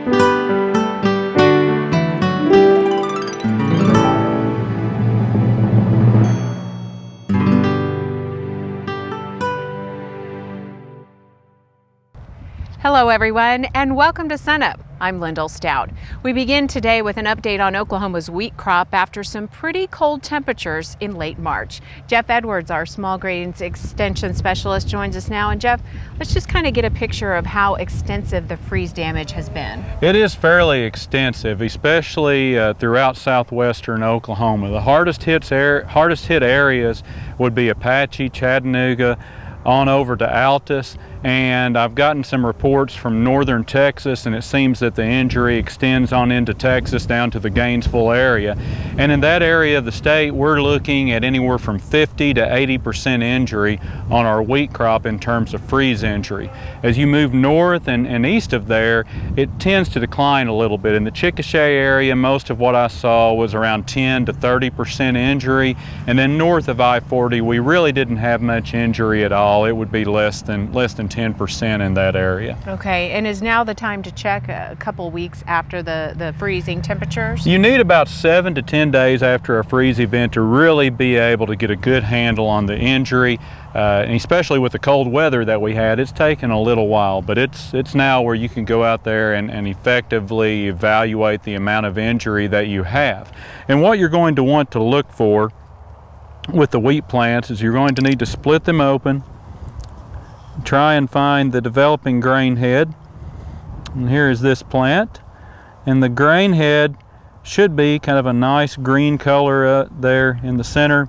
Hello everyone, and welcome to SUNUP. I'm Lyndall STOUT. We begin today with an update on Oklahoma's wheat crop after some pretty cold temperatures in late March. Jeff Edwards, our small grains extension specialist, joins us now. And Jeff, let's just kind of get a picture of how extensive the freeze damage has been. It is fairly extensive, especially throughout southwestern Oklahoma. The hardest hit areas would be Apache, Chattanooga, on over to Altus, and I've gotten some reports from northern Texas, and it seems that the injury extends on into Texas down to the Gainesville area. And in that area of the state, we're looking at anywhere from 50 to 80% injury on our wheat crop in terms of freeze injury. As you move north and east of there, it tends to decline a little bit. In the Chickasha area, most of what I saw was around 10 to 30% injury, and then north of I-40, we really didn't have much injury at all. It would be less than 10% in that area. Okay, and is now the time to check a couple weeks after the freezing temperatures? You need about 7 to 10 days after a freeze event to really be able to get a good handle on the injury, and especially with the cold weather that we had. It's taken a little while, but it's now where you can go out there and effectively evaluate the amount of injury that you have. And what you're going to want to look for with the wheat plants is you're going to need to split them open, try and find the developing grain head. And here is this plant, and the grain head should be kind of a nice green color there in the center.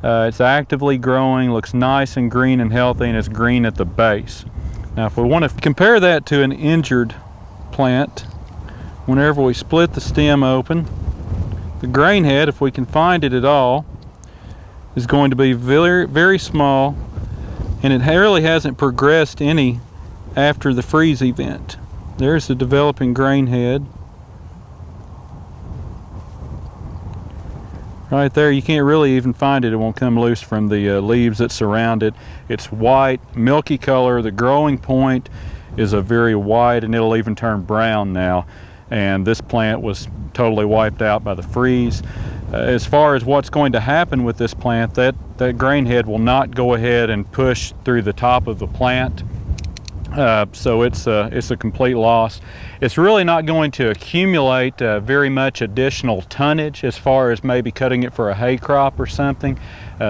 It's actively growing, looks nice and green and healthy, and it's green at the base. Now if we want to compare that to an injured plant, whenever we split the stem open, the grain head, if we can find it at all, is going to be very, very small, and it really hasn't progressed any after the freeze event. There's the developing grain head. Right there, you can't really even find it. It won't come loose from the leaves that surround it. It's white, milky color. The growing point is a very white, and it'll even turn brown now. And this plant was totally wiped out by the freeze. As far as what's going to happen with this plant, that grain head will not go ahead and push through the top of the plant. So it's a complete loss. It's really not going to accumulate very much additional tonnage as far as maybe cutting it for a hay crop or something.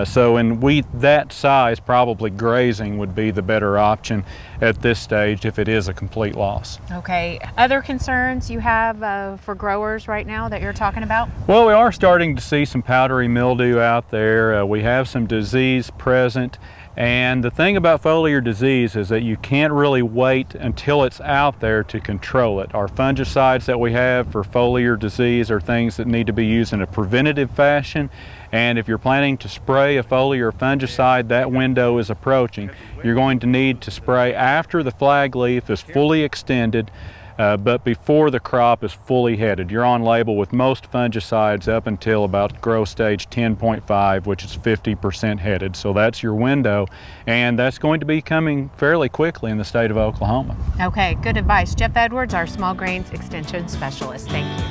So in wheat that size, probably grazing would be the better option at this stage if it is a complete loss. Okay, other concerns you have for growers right now that you're talking about? Well, we are starting to see some powdery mildew out there. We have some disease present. And the thing about foliar disease is that you can't really wait until it's out there to control it. Our fungicides that we have for foliar disease are things that need to be used in a preventative fashion. And if you're planning to spray a foliar fungicide, that window is approaching. You're going to need to spray after the flag leaf is fully extended, but before the crop is fully headed. You're on label with most fungicides up until about growth stage 10.5, which is 50% headed. So that's your window, and that's going to be coming fairly quickly in the state of Oklahoma. Okay, good advice. Jeff Edwards, our small grains extension specialist. Thank you.